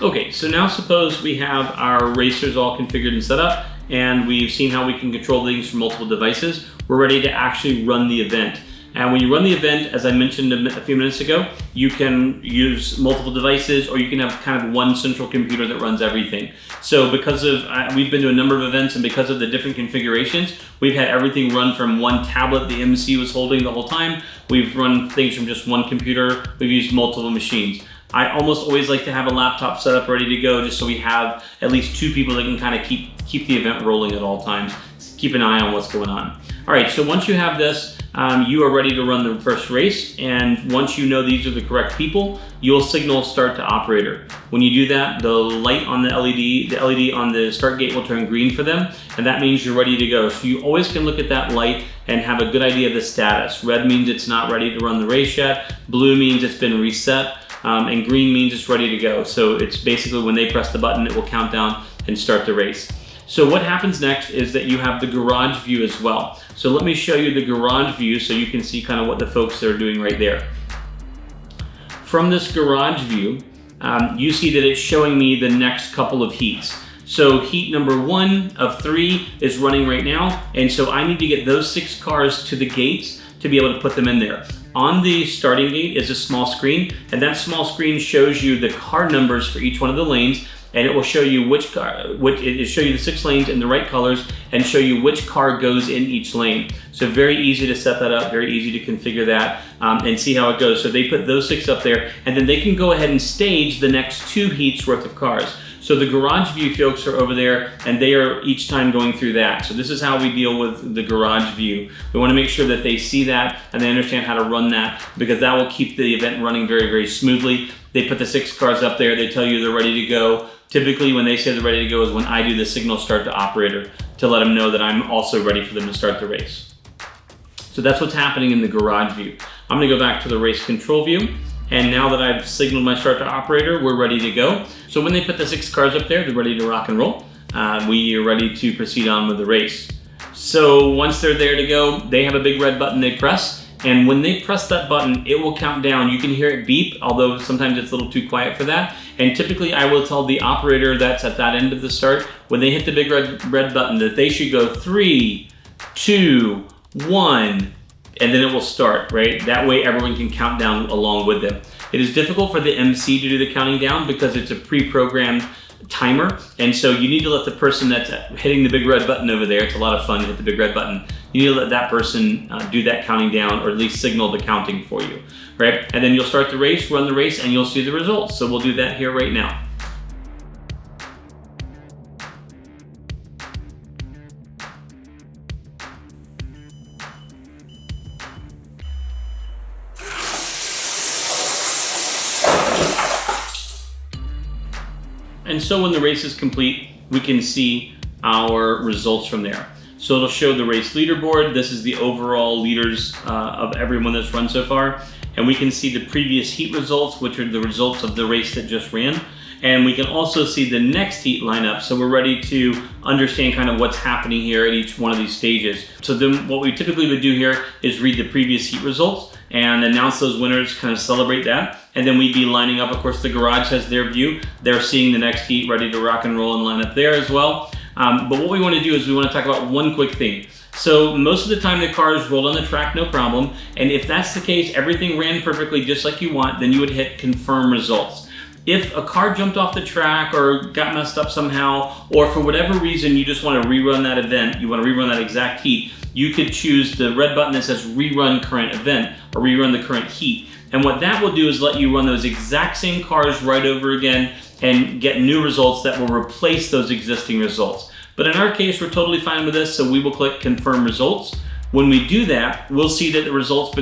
Okay, so now suppose we have our racers all configured and set up, and we've seen how we can control things from multiple devices. We're ready to actually run the event. And when you run the event, as I mentioned a few minutes ago, you can use multiple devices, or you can have kind of one central computer that runs everything. So because of, we've been to a number of events, and because of the different configurations, we've had everything run from one tablet the MC was holding the whole time. We've run things from just one computer. We've used multiple machines. I almost always like to have a laptop set up ready to go, just so we have at least two people that can kind of keep the event rolling at all times. Keep an eye on what's going on. All right, so once you have this, you are ready to run the first race, and once you know these are the correct people, you'll signal start to operator. When you do that, the light on the LED on the start gate will turn green for them, and that means you're ready to go. So you always can look at that light and have a good idea of the status. Red means it's not ready to run the race yet, blue means it's been reset, and green means it's ready to go. So it's basically when they press the button, it will count down and start the race. So what happens next is that you have the garage view as well. So let me show you the garage view so you can see kind of what the folks are doing right there. From this garage view, you see that it's showing me the next couple of heats. So heat number 1 of 3 is running right now, and so I need to get those 6 cars to the gates to be able to put them in there. On the starting gate is a small screen, and that small screen shows you the car numbers for each one of the lanes, and it will show you it show you the 6 lanes in the right colors and show you which car goes in each lane. So very easy to set that up, very easy to configure that, and see how it goes. So they put those 6 up there, and then they can go ahead and stage the next 2 heats worth of cars. So the garage view folks are over there, and they are each time going through that. So this is how we deal with the garage view. We want to make sure that they see that and they understand how to run that, because that will keep the event running very, very smoothly. They put the 6 cars up there, they tell you they're ready to go. Typically when they say they're ready to go is when I do the signal start to operator to let them know that I'm also ready for them to start the race. So that's what's happening in the garage view. I'm gonna go back to the race control view, and now that I've signaled my start to operator, we're ready to go. So when they put the 6 cars up there, they're ready to rock and roll. We are ready to proceed on with the race. So once they're there to go, they have a big red button they press, and when they press that button, it will count down. You can hear it beep, although sometimes it's a little too quiet for that. And typically I will tell the operator that's at that end of the start, when they hit the big red button, that they should go 3, 2, 1, and then it will start, right? That way everyone can count down along with them. It is difficult for the MC to do the counting down because it's a pre-programmed timer, and so you need to let the person that's hitting the big red button over there, it's a lot of fun to hit the big red button, you need to let that person do that counting down, or at least signal the counting for you, right? And then you'll start the race, run the race, and you'll see the results. So we'll do that here right now. And so when the race is complete, we can see our results from there. So it'll show the race leaderboard. This is the overall leaders of everyone that's run so far. And we can see the previous heat results, which are the results of the race that just ran. And we can also see the next heat lineup. So we're ready to understand kind of what's happening here at each one of these stages. So then what we typically would do here is read the previous heat results and announce those winners, kind of celebrate that. And then we'd be lining up, of course, the garage has their view. They're seeing the next heat, ready to rock and roll and line up there as well. But what we want to do is we want to talk about one quick thing. So most of the time the cars rolled on the track, no problem. And if that's the case, everything ran perfectly just like you want, then you would hit confirm results. If a car jumped off the track or got messed up somehow, or for whatever reason you just want to rerun that event, you want to rerun that exact heat, you could choose the red button that says rerun current event or rerun the current heat. And what that will do is let you run those exact same cars right over again and get new results that will replace those existing results. But in our case, we're totally fine with this, so we will click confirm results. When we do that, we'll see that the results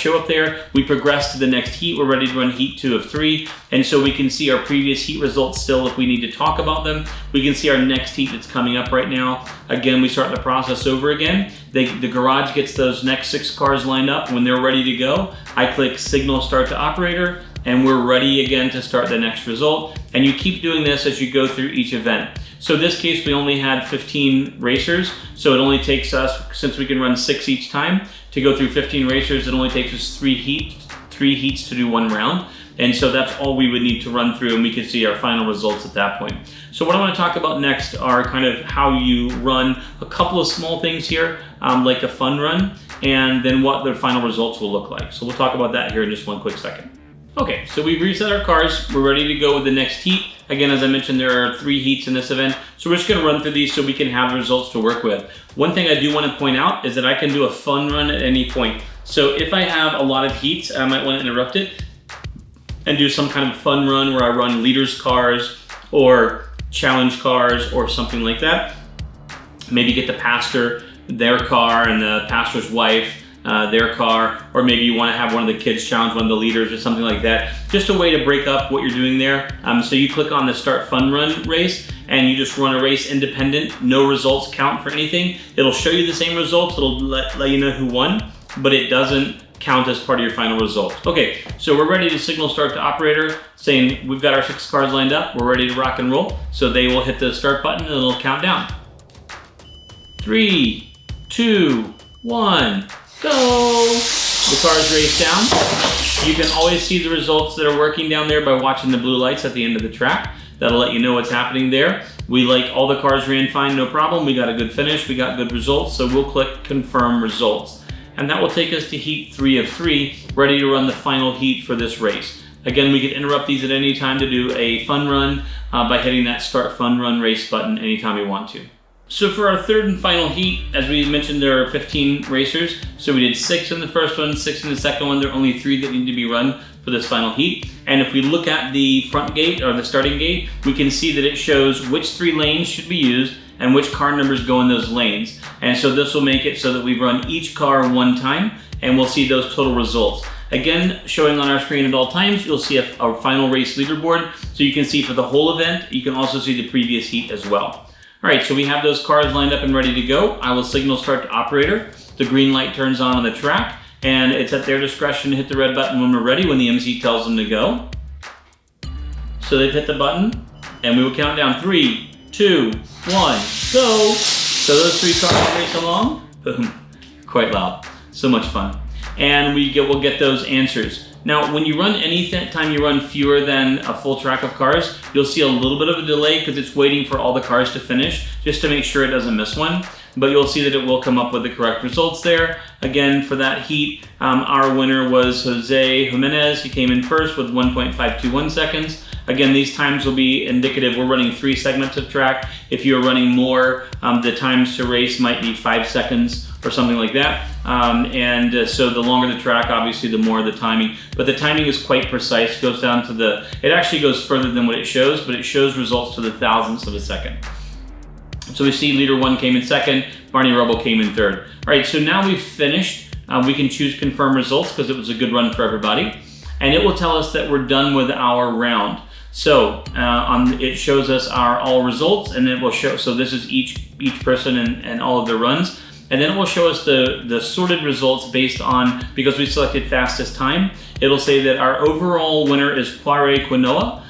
show up there. We progress to the next heat. We're ready to run heat 2 of 3. And so we can see our previous heat results still if we need to talk about them. We can see our next heat that's coming up right now. Again, we start the process over again. The garage gets those next 6 cars lined up. When they're ready to go, I click signal start to operator, and we're ready again to start the next result. And you keep doing this as you go through each event. So in this case, we only had 15 racers, so it only takes us, since we can run 6 each time, to go through 15 racers, it only takes us 3 heats to do 1 round. And so that's all we would need to run through, and we can see our final results at that point. So what I want to talk about next are kind of how you run a couple of small things here, like a fun run, and then what the final results will look like. So we'll talk about that here in just one quick second. Okay, so we've reset our cars. We're ready to go with the next heat. Again, as I mentioned, there are 3 heats in this event. So we're just gonna run through these so we can have the results to work with. One thing I do wanna point out is that I can do a fun run at any point. So if I have a lot of heats, I might wanna interrupt it and do some kind of fun run where I run leaders' cars or challenge cars or something like that. Maybe get the pastor, their car, and the pastor's wife, their car, or maybe you want to have one of the kids challenge one of the leaders or something like that. Just a way to break up what you're doing there. So you click on the Start Fun Run race and you just run a race independent, no results count for anything. It'll show you the same results, it'll let you know who won, but it doesn't count as part of your final results. Okay, so we're ready to signal start to operator, saying we've got our 6 cars lined up, we're ready to rock and roll. So they will hit the start button and it'll count down. 3, 2, 1, go! The cars race down. You can always see the results that are working down there by watching the blue lights at the end of the track. That'll let you know what's happening there. All the cars ran fine, no problem. We got a good finish, we got good results, so we'll click confirm results. And that will take us to heat 3 of 3, ready to run the final heat for this race. Again, we can interrupt these at any time to do a fun run by hitting that start fun run race button anytime we want to. So for our 3rd and final heat, as we mentioned, there are 15 racers. So we did 6 in the first one, 6 in the second one. There are only 3 that need to be run for this final heat. And if we look at the front gate or the starting gate, we can see that it shows which 3 lanes should be used and which car numbers go in those lanes. And so this will make it so that we run each car one time and we'll see those total results. Again, showing on our screen at all times, you'll see a final race leaderboard. So you can see for the whole event, you can also see the previous heat as well. All right, so we have those cars lined up and ready to go. I will signal start to operator. The green light turns on the track, and it's at their discretion to hit the red button when we're ready, when the MC tells them to go. So they've hit the button, and we will count down 3, 2, 1, go! So those 3 cars race along. Boom. Quite loud. So much fun. And we'll get those answers. Now, when you run time you run fewer than a full track of cars, you'll see a little bit of a delay because it's waiting for all the cars to finish just to make sure it doesn't miss one. But you'll see that it will come up with the correct results there. Again, for that heat, our winner was Jose Jimenez. He came in first with 1.521 seconds. Again, these times will be indicative. We're running 3 segments of track. If you're running more, the times to race might be 5 seconds or something like that. So the longer the track, obviously, the more the timing. But the timing is quite precise. It goes down to it actually goes further than what it shows, but it shows results to the thousandths of a second. So we see leader 1 came in second, Barney Rubble came in third. All right, so now we've finished. We can choose confirm results because it was a good run for everybody. And it will tell us that we're done with our round. So it shows us our all results, and it will show, so this is each person and all of their runs. And then it will show us the sorted results based on, because we selected fastest time, it'll say that our overall winner is Poire Quinoa,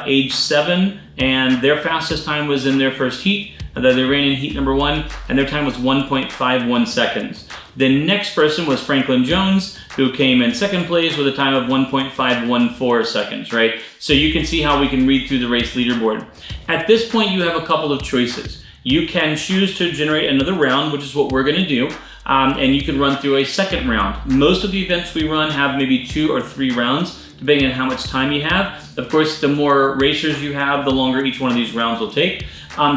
age 7, and their fastest time was in their first heat. They ran in heat number 1, and their time was 1.51 seconds. The next person was Franklin Jones, who came in second place with a time of 1.514 seconds, right? So you can see how we can read through the race leaderboard. At this point, you have a couple of choices. You can choose to generate another round, which is what we're gonna do, and you can run through a second round. Most of the events we run have maybe 2 or 3 rounds, depending on how much time you have. Of course, the more racers you have, the longer each one of these rounds will take.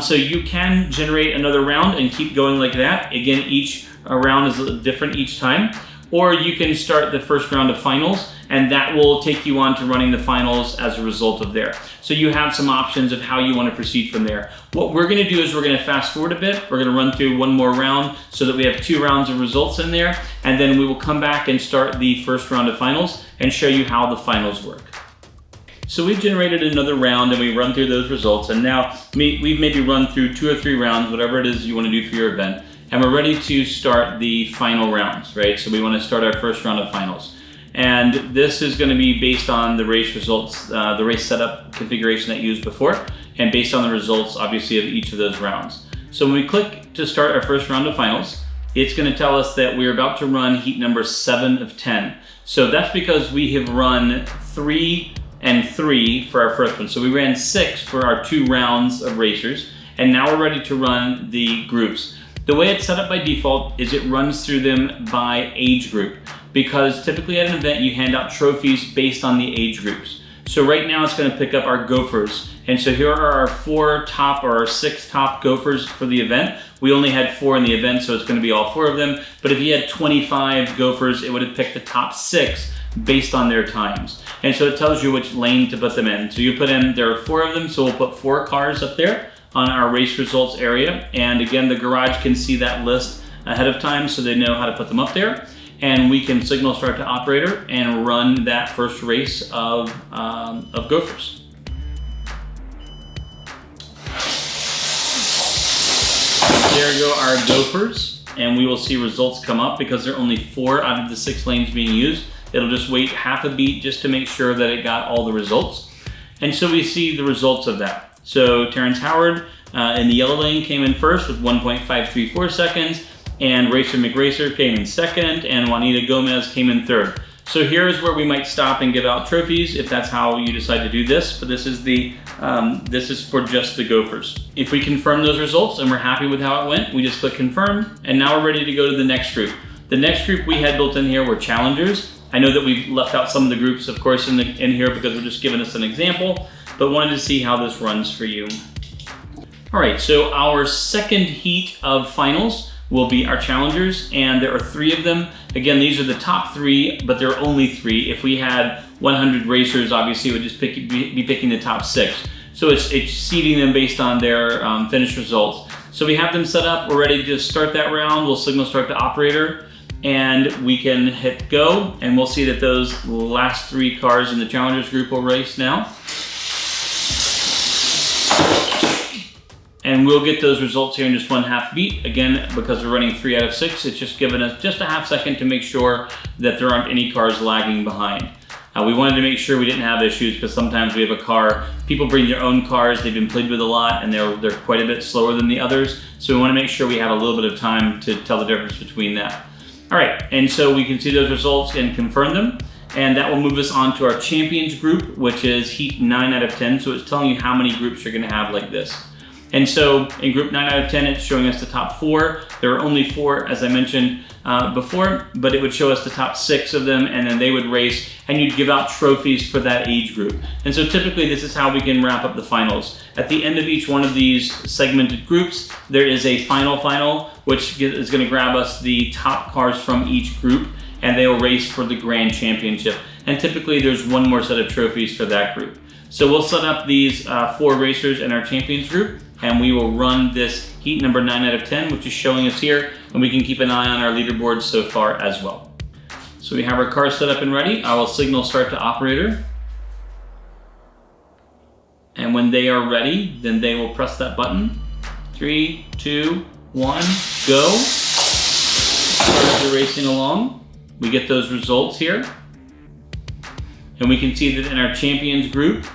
So you can generate another round and keep going like that. Again, each round is different each time. Or you can start the first round of finals, and that will take you on to running the finals as a result of there. So you have some options of how you want to proceed from there. What we're going to do is we're going to fast forward a bit. We're going to run through one more round so that we have 2 rounds of results in there, and then we will come back and start the first round of finals and show you how the finals work. So we've generated another round and we run through those results, and now we've maybe run through 2 or 3 rounds, whatever it is you want to do for your event, and we're ready to start the final rounds, right? So we want to start our first round of finals. And this is going to be based on the race results, the race setup configuration that you used before, and based on the results, obviously, of each of those rounds. So when we click to start our first round of finals, it's going to tell us that we're about to run heat number 7 of 10. So that's because we have run 3 and 3 for our first one. So we ran 6 for our 2 rounds of racers, and now we're ready to run the groups. The way it's set up by default is it runs through them by age group, because typically at an event you hand out trophies based on the age groups. So right now it's going to pick up our Gophers. And so here are our 4 top or our 6 top Gophers for the event. We only had 4 in the event, so it's going to be all 4 of them. But if you had 25 Gophers, it would have picked the top 6 based on their times. And so it tells you which lane to put them in. So you put in, there are 4 of them, so we'll put 4 cars up there on our race results area. And again, the garage can see that list ahead of time, so they know how to put them up there. And we can signal start to operator and run that first race of Gophers. There go our Gophers, and we will see results come up because there are only 4 out of the 6 lanes being used. It'll just wait half a beat just to make sure that it got all the results. And so we see the results of that. So Terrence Howard in the yellow lane came in first with 1.534 seconds. And Racer McRacer came in second, and Juanita Gomez came in third. So here's where we might stop and give out trophies if that's how you decide to do this. But this is this is for just the Gophers. If we confirm those results and we're happy with how it went, we just click confirm, and now we're ready to go to the next group. The next group we had built in here were challengers. I know that we've left out some of the groups, of course, in here because we're just giving us an example, but wanted to see how this runs for you. All right, so our second heat of finals will be our challengers, and there are 3 of them. Again, these are the top 3, but there are only 3. If we had 100 racers, obviously it would just be picking the top 6. So it's seeding them based on their finished results. So we have them set up, we're ready to start that round. We'll signal start to operator, and we can hit go, and we'll see that those last 3 cars in the challengers group will race now. And we'll get those results here in just 1/2 beat. Again, because we're running 3 out of 6, it's just giving us just a half second to make sure that there aren't any cars lagging behind. We wanted to make sure we didn't have issues because sometimes we have a car, people bring their own cars, they've been played with a lot, and they're quite a bit slower than the others. So we want to make sure we have a little bit of time to tell the difference between that. All right, and so we can see those results and confirm them. And that will move us on to our champions group, which is heat 9 out of 10. So it's telling you how many groups you're going to have like this. And so in group 9 out of 10, it's showing us the top 4. There are only 4, as I mentioned before, but it would show us the top 6 of them, and then they would race, and you'd give out trophies for that age group. And so typically this is how we can wrap up the finals. At the end of each one of these segmented groups, there is a final, which is going to grab us the top cars from each group, and they will race for the grand championship. And typically there's one more set of trophies for that group. So we'll set up these 4 racers in our champions group, and we will run this heat number 9 out of 10, which is showing us here, and we can keep an eye on our leaderboards so far as well. So we have our cars set up and ready. I will signal start to operator. And when they are ready, then they will press that button. 3, 2, 1, go. Cars are racing along. We get those results here. And we can see that in our champions group,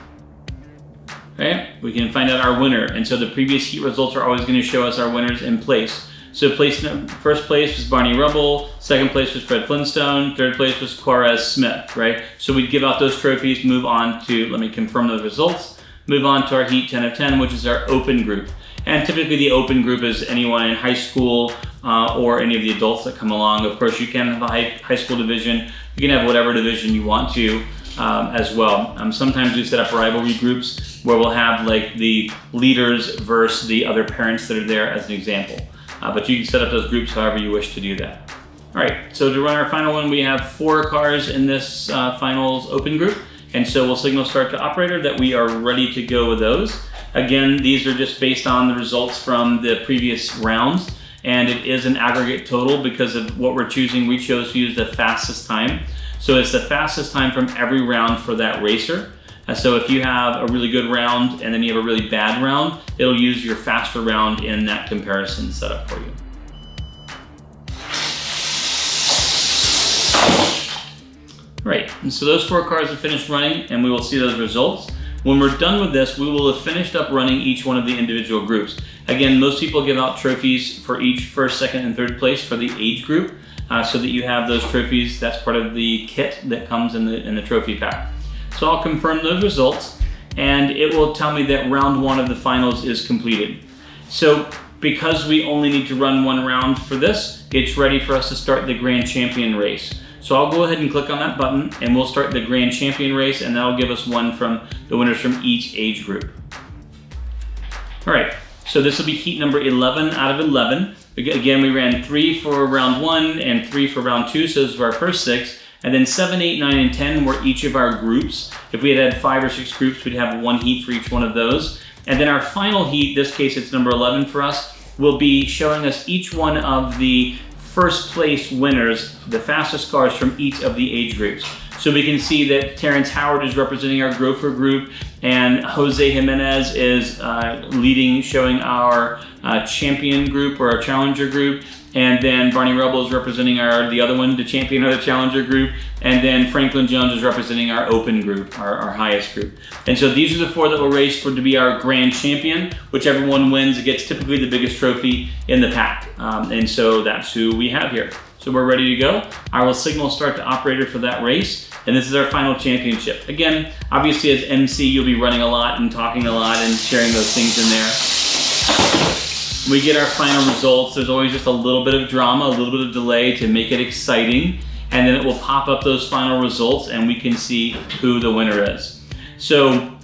right, we can find out our winner. And so the previous heat results are always going to show us our winners in place. So first place was Barney Rubble, second place was Fred Flintstone, third place was Quarez Smith, right? So we'd give out those trophies, move on to, let me confirm those results, move on to our heat 10 of 10, which is our open group. And typically the open group is anyone in high school or any of the adults that come along. Of course, you can have a high school division. You can have whatever division you want to as well. Sometimes we set up rivalry groups where we'll have like the leaders versus the other parents that are there as an example. But you can set up those groups however you wish to do that. All right, so to run our final one, we have 4 cars in this finals open group. And so we'll signal start to operator that we are ready to go with those. Again, these are just based on the results from the previous rounds, and it is an aggregate total because of what we're choosing. We chose to use the fastest time. So it's the fastest time from every round for that racer. So if you have a really good round and then you have a really bad round, it'll use your faster round in that comparison setup for you. Right, and so those 4 cars have finished running, and we will see those results. When we're done with this, we will have finished up running each one of the individual groups. Again, most people give out trophies for each first, second, and third place for the age group, so that you have those trophies. That's part of the kit that comes in the trophy pack. So I'll confirm those results, and it will tell me that round 1 of the finals is completed. So because we only need to run 1 round for this, it's ready for us to start the Grand Champion race. So I'll go ahead and click on that button, and we'll start the Grand Champion race, and that'll give us one from the winners from each age group. All right, so this will be heat number 11 out of 11. Again, we ran 3 for round 1 and 3 for round 2, so those were our first 6. And then 7, 8, 9, and 10 were each of our groups. If we had 5 or 6 groups, we'd have 1 heat for each one of those. And then our final heat, this case it's number 11 for us, will be showing us each one of the first place winners, the fastest cars from each of the age groups. So we can see that Terrence Howard is representing our Grover group, and Jose Jimenez is leading, showing our champion group or our challenger group. And then Barney Rebel is representing the other one, the champion or the challenger group. And then Franklin Jones is representing our open group, our highest group. And so these are the 4 that will race to be our grand champion. Whichever one wins, it gets typically the biggest trophy in the pack. And so that's who we have here. So we're ready to go. I will signal start to operator for that race. And this is our final championship. Again, obviously as MC, you'll be running a lot and talking a lot and sharing those things in there. We get our final results. There's always just a little bit of drama, a little bit of delay to make it exciting, and then it will pop up those final results and we can see who the winner is. So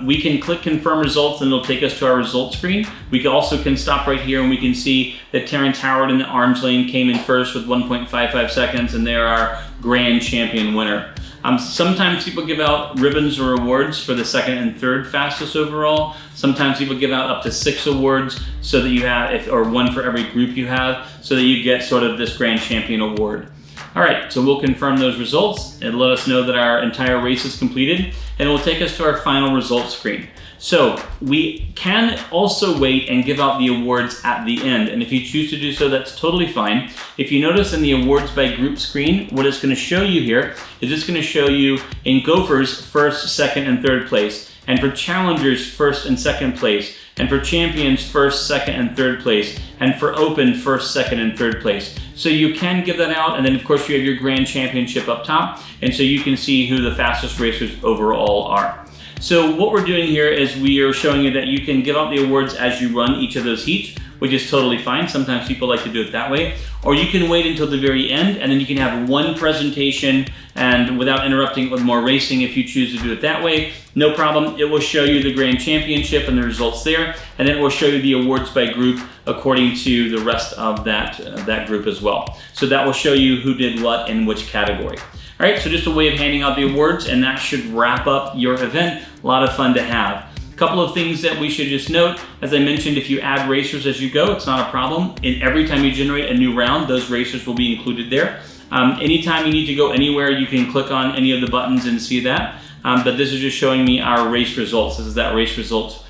we can click confirm results and it'll take us to our results screen. We also can stop right here and we can see that Terrence Howard in the orange lane came in first with 1.55 seconds, and they're our grand champion winner. Sometimes people give out ribbons or awards for the 2nd and 3rd fastest overall. Sometimes people give out up to 6 awards so that you have, or 1 for every group you have, so that you get sort of this grand champion award. All right, so we'll confirm those results and let us know that our entire race is completed, and it will take us to our final results screen. So we can also wait and give out the awards at the end, and if you choose to do so, that's totally fine. If you notice in the awards by group screen, what it's going to show you here is it's going to show you in Gophers 1st, 2nd, and 3rd place, and for challengers 1st and 2nd place, and for champions 1st, 2nd, and 3rd place, and for open 1st, 2nd, and 3rd place. So you can give that out, and then of course you have your grand championship up top, and so you can see who the fastest racers overall are. So what we're doing here is we are showing you that you can give out the awards as you run each of those heats, which is totally fine. Sometimes people like to do it that way. Or you can wait until the very end, and then you can have one presentation and without interrupting with more racing if you choose to do it that way. No problem. It will show you the grand championship and the results there, and then it will show you the awards by group according to the rest of that group as well. So that will show you who did what in which category. All right, so just a way of handing out the awards, and that should wrap up your event. A lot of fun to have. A couple of things that we should just note, as I mentioned, if you add racers as you go, it's not a problem. Every time you generate a new round, those racers will be included there. Anytime you need to go anywhere, you can click on any of the buttons and see that. But this is just showing me our race results. This is that race results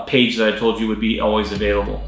page that I told you would be always available.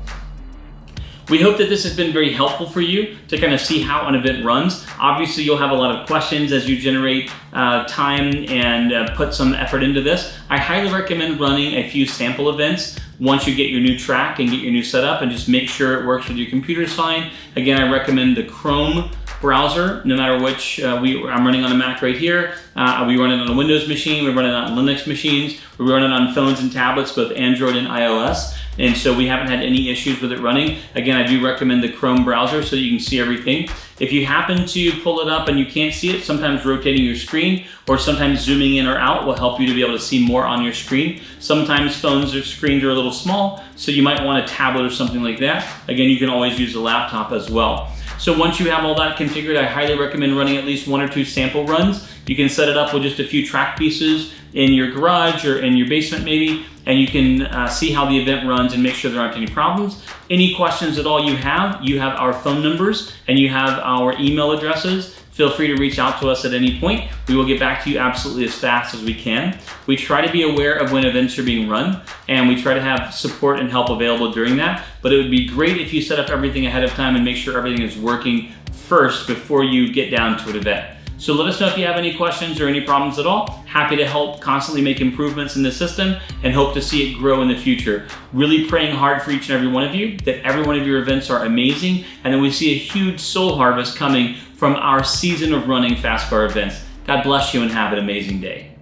We hope that this has been very helpful for you to kind of see how an event runs. Obviously, you'll have a lot of questions as you generate time and put some effort into this. I highly recommend running a few sample events once you get your new track and get your new setup, and just make sure it works with your computers fine. Again, I recommend the Chrome browser, no matter which. I'm running on a Mac right here. We run it on a Windows machine. We run it on Linux machines. We run it on phones and tablets, both Android and iOS. And so we haven't had any issues with it running. Again, I do recommend the Chrome browser so that you can see everything. If you happen to pull it up and you can't see it, sometimes rotating your screen or sometimes zooming in or out will help you to be able to see more on your screen. Sometimes phones or screens are a little small, so you might want a tablet or something like that. Again, you can always use a laptop as well. So once you have all that configured, I highly recommend running at least 1 or 2 sample runs. You can set it up with just a few track pieces in your garage or in your basement maybe, and you can see how the event runs and make sure there aren't any problems. Any questions at all you have our phone numbers and you have our email addresses. Feel free to reach out to us at any point. We will get back to you absolutely as fast as we can. We try to be aware of when events are being run, and we try to have support and help available during that. But it would be great if you set up everything ahead of time and make sure everything is working first before you get down to an event. So let us know if you have any questions or any problems at all. Happy to help constantly make improvements in the system and hope to see it grow in the future. Really praying hard for each and every one of you that every one of your events are amazing, and that we see a huge soul harvest coming from our season of running fast car events. God bless you and have an amazing day.